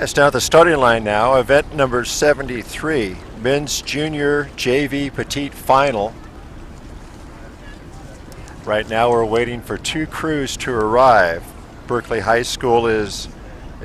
It's down at the starting line now. Event number 73, men's junior JV Petite final. Right now we're waiting for 2 crews to arrive. Berkeley High School is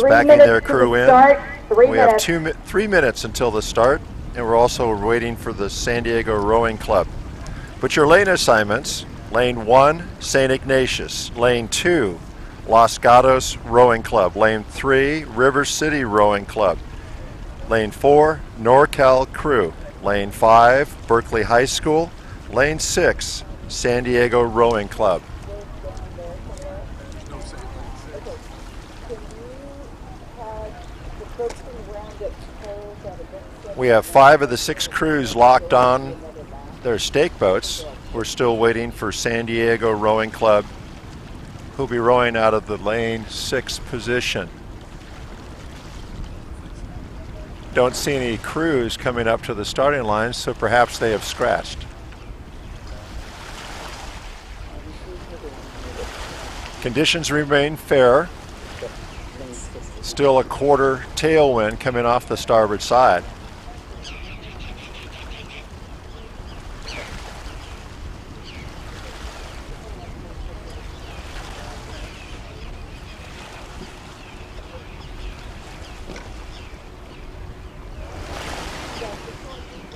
backing their crew in. We have 3 minutes until the start, and we're also waiting for the San Diego Rowing Club. But your lane assignments: lane 1, St. Ignatius; lane 2, Los Gatos Rowing Club; lane 3, River City Rowing Club; lane 4, NorCal crew; lane 5, Berkeley High School; lane 6, San Diego Rowing Club. We have 5 of the 6 crews locked on their stake boats. We're still waiting for San Diego Rowing Club, who'll be rowing out of the lane 6 position. Don't see any crews coming up to the starting line, so perhaps they have scratched. Conditions remain fair. Still a quarter tailwind coming off the starboard side.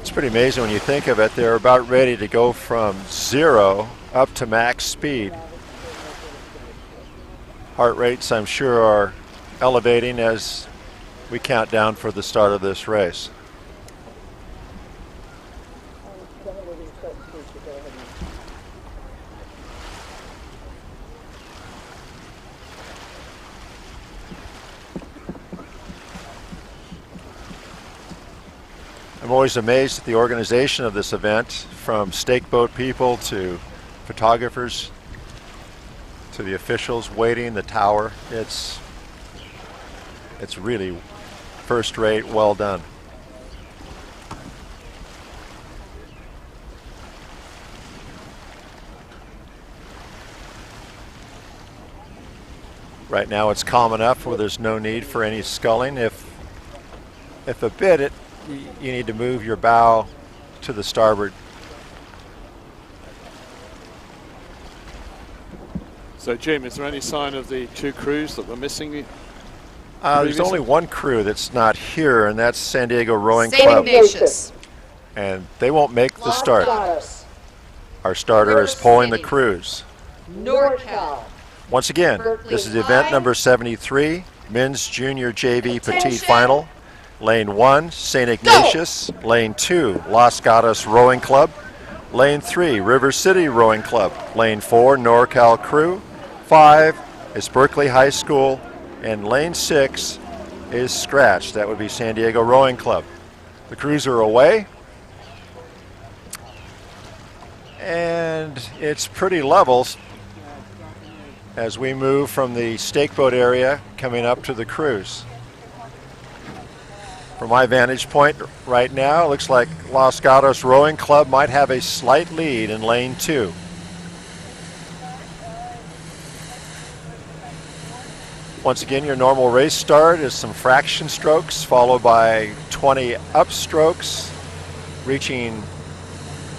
It's pretty amazing when you think of it. They're about ready to go from 0 up to max speed. Heart rates, I'm sure, are elevating as we count down for the start of this race. I'm always amazed at the organization of this event, from stake boat people to photographers to the officials waiting, the tower. It's really first rate, well done. Right now it's calm enough where there's no need for any sculling. If a bit, you need to move your bow to the starboard. So Jim, is there any sign of the 2 crews that were missing? There's only 1 crew that's not here, and that's San Diego Rowing Club. Ignatius. And they won't make the start. Our starter is pulling the crews. NorCal. Once again, this is event number 73, men's junior JV Petite final. Lane 1, St. Ignatius. Lane 2, Los Gatos Rowing Club. Lane 3, River City Rowing Club. Lane 4, NorCal crew. 5 is Berkeley High School. And lane 6 is scratched. That would be San Diego Rowing Club. The crews are away. And it's pretty level as we move from the stake boat area coming up to the crews. From my vantage point right now, it looks like Los Gatos Rowing Club might have a slight lead in lane 2. Once again, your normal race start is some fraction strokes followed by 20 upstrokes, reaching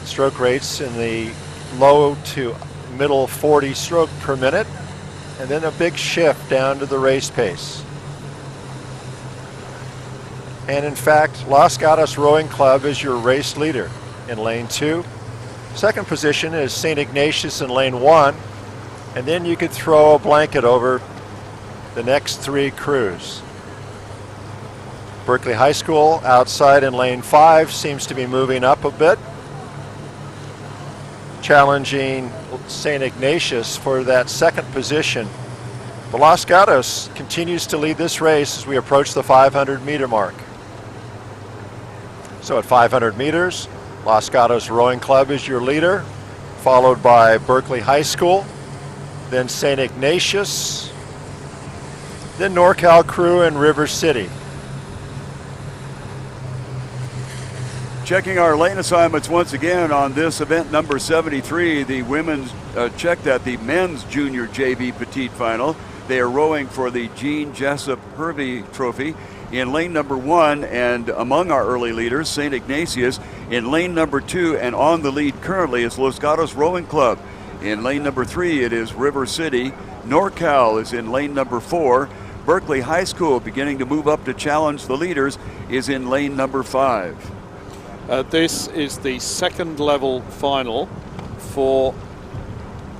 stroke rates in the low to middle 40 stroke per minute, and then a big shift down to the race pace. And in fact, Los Gatos Rowing Club is your race leader in lane 2. Second position is St. Ignatius in lane 1, and then you could throw a blanket over the next 3 crews. Berkeley High School outside in lane 5 seems to be moving up a bit, challenging St. Ignatius for that second position. But Los Gatos continues to lead this race as we approach the 500-meter mark. So at 500 meters, Los Gatos Rowing Club is your leader, followed by Berkeley High School, then St. Ignatius, then NorCal crew and River City. Checking our lane assignments once again on this event number 73, the women's checked at the men's junior JV Petite final. They are rowing for the Jessop Hervey Trophy in lane number 1, and among our early leaders, St. Ignatius in lane number 2, and on the lead currently is Los Gatos Rowing Club. In lane number 3, it is River City. NorCal is in lane number 4. Berkeley High School, beginning to move up to challenge the leaders, is in lane number 5. This is the second level final for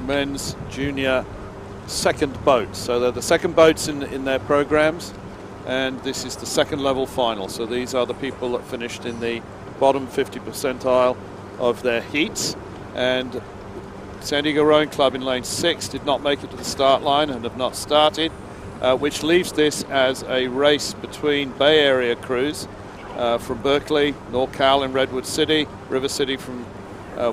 men's junior second boats. So they're the second boats in their programs, and this is the second level final. So these are the people that finished in the bottom 50 percentile of their heats. And San Diego Rowing Club in lane 6 did not make it to the start line and have not started, which leaves this as a race between Bay Area crews from Berkeley, NorCal in Redwood City, River City from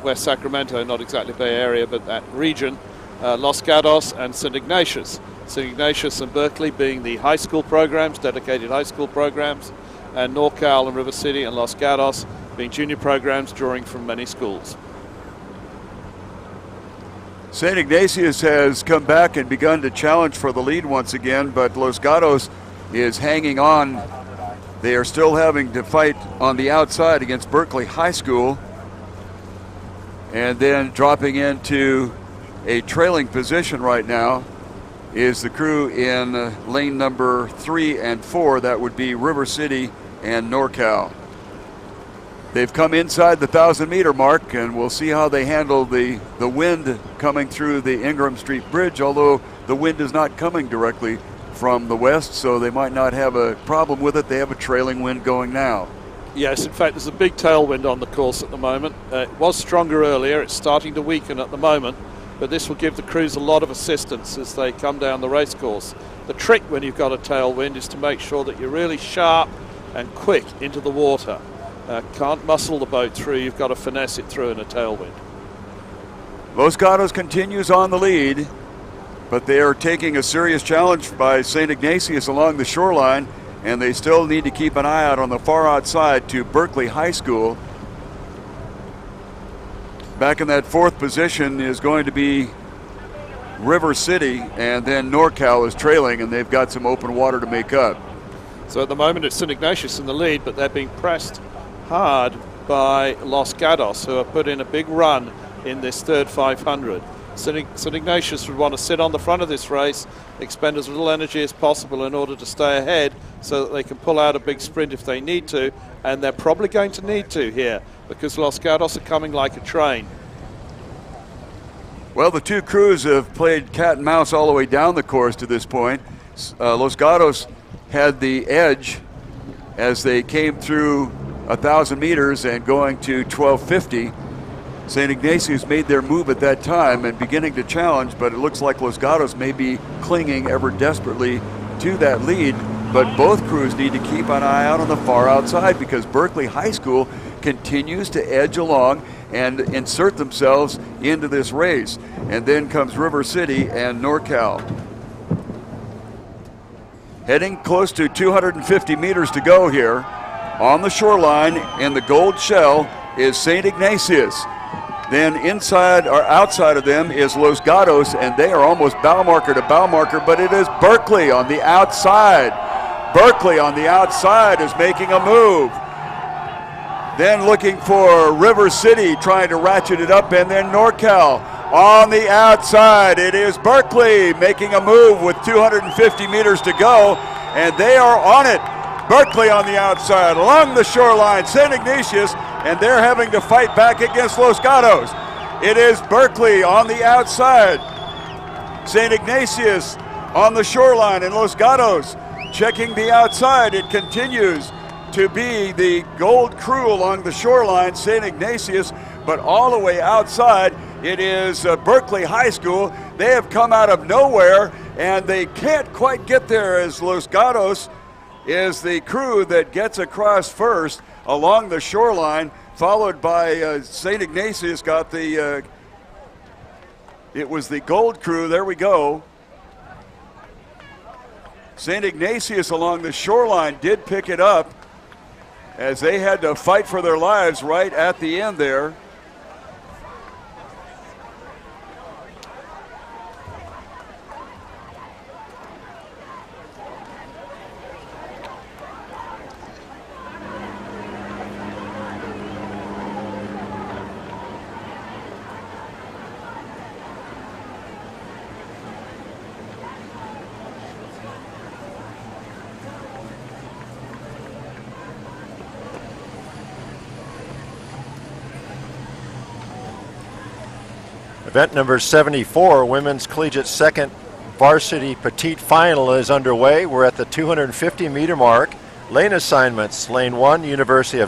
West Sacramento, not exactly Bay Area, but that region, Los Gatos and St. Ignatius. St. Ignatius and Berkeley being the high school programs, dedicated high school programs, and NorCal and River City and Los Gatos being junior programs drawing from many schools. St. Ignatius has come back and begun to challenge for the lead once again, but Los Gatos is hanging on. They are still having to fight on the outside against Berkeley High School, and then dropping into a trailing position right now is the crew in lane number 3 and 4. That would be River City and NorCal. They've come inside the 1,000-meter mark, and we'll see how they handle the wind coming through the Ingram Street Bridge, although the wind is not coming directly from the west, so they might not have a problem with it. They have a trailing wind going now. Yes, in fact, there's a big tailwind on the course at the moment. It was stronger earlier. It's starting to weaken at the moment, but this will give the crews a lot of assistance as they come down the race course. The trick when you've got a tailwind is to make sure that you're really sharp and quick into the water. Can't muscle the boat through. You've got to finesse it through in a tailwind. Los Gatos continues on the lead, but they are taking a serious challenge by St. Ignatius along the shoreline, and they still need to keep an eye out on the far outside to Berkeley High School. Back in that 4th position is going to be River City, and then NorCal is trailing, and they've got some open water to make up. So at the moment it's St. Ignatius in the lead, but they're being pressed hard by Los Gatos, who have put in a big run in this third 500. St. Ignatius would want to sit on the front of this race, expend as little energy as possible in order to stay ahead so that they can pull out a big sprint if they need to, and they're probably going to need to here because Los Gatos are coming like a train. Well, the two crews have played cat and mouse all the way down the course to this point. Los Gatos had the edge as they came through 1,000 meters and going to 1250. St. Ignatius made their move at that time and beginning to challenge, but it looks like Los Gatos may be clinging ever desperately to that lead. But both crews need to keep an eye out on the far outside because Berkeley High School continues to edge along and insert themselves into this race. And then comes River City and NorCal. Heading close to 250 meters to go here. On the shoreline in the gold shell is St. Ignatius. Then inside or outside of them is Los Gatos, and they are almost bow marker to bow marker, but it is Berkeley on the outside. Berkeley on the outside is making a move. Then looking for River City, trying to ratchet it up, and then NorCal on the outside. It is Berkeley making a move with 250 meters to go, and they are on it. Berkeley on the outside, along the shoreline, St. Ignatius, and they're having to fight back against Los Gatos. It is Berkeley on the outside. St. Ignatius on the shoreline, and Los Gatos checking the outside. It continues to be the gold crew along the shoreline, St. Ignatius, but all the way outside, it is Berkeley High School. They have come out of nowhere, and they can't quite get there as Los Gatos is the crew that gets across first along the shoreline, followed by St. Ignatius got the, it was the gold crew, there we go. St. Ignatius along the shoreline did pick it up as they had to fight for their lives right at the end there. Event number 74, Women's Collegiate Second Varsity Petite Final is underway. We're at the 250 meter mark. Lane assignments, lane 1, University of